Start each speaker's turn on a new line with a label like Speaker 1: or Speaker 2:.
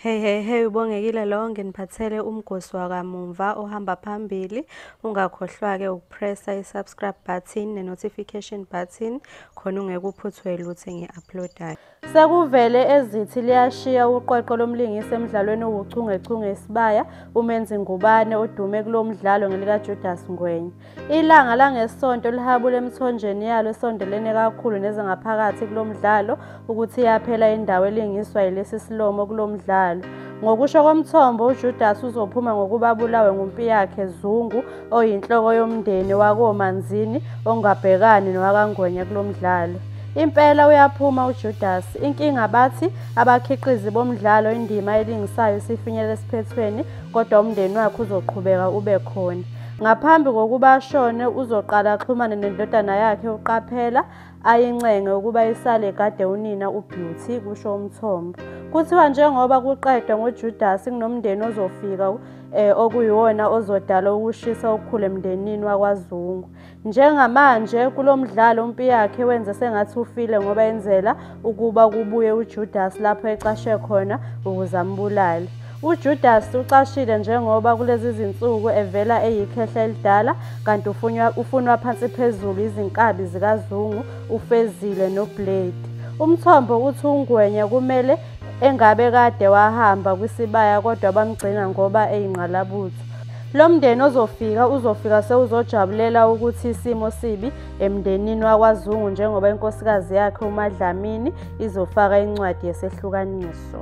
Speaker 1: Hey, ubongekile lonke niphathele umgosi wakamumva ohamba phambili. Ungakhohlwa-ke ukupressa i-subscribe button ne-notification button khona ungeke uphuthwe lutho engi-uploadayo. Sekuvele ezithi liyashiya uqweqwe lomlingisi emdlalweni owuchungechunge isibaya uMenzi Ngubane odume kulo mdlalo ngelikaJudas Ngwenya. Ilanga langesonto lihabule emthonjeni yalo esondelene kakhulu nezengaphakathi kulo mdlalo ukuthi yaphela indawo elingiswa yilesi silomo kulo mdlalo. Ngokusho komthombo uJudas uzophuma ngokuba abulawe ngumpi yakhe Zungu oyinhloko yomndeni wakoManzini ongabhekani nowakaNgwenya kulo mdlalo. Impela uyaphuma uJudas. Inkinga bathi abakhiqizi bomdlalo indima elingisayo isifinyele esiphethweni kodwa umndeni wakhe uzoqhubeka ube khona. Ngaphambi kokuba ashone uzoqala axhumane nendodana yakhe uQaphela ayincenge ukuba isale egade unina uBeauty kusho umthombo. Kuthiwa njengoba kuqedwe ngoJudas kunomndeni ozofika okuyiwona ozodala ukushisa okukhulu emndenini wakwaZungu. Njengamanje kulo mdlalo umpi yakhe wenze sengathi ufile ngoba enzela ukuba kubuye uJudas lapho ecashe khona ukuze ambulale. uJudas ucashile njengoba kulezi zinsuku evela eyikhehla elidala kanti ufunwa phansi phezulu izinkabi zikaZungu uFezile noBlade. Umthombo uthi uNgwenya kumele engabe kade wahamba kwisibaya kodwa bamgcina ngoba eyingqalabutho. Lo mndeni uzofika sewuzojabulela ukuthi isimo sibi emndenini wakwaZungu njengoba inkosikazi yakhe uMadlamini izofaka incwadi yesehlukaniso.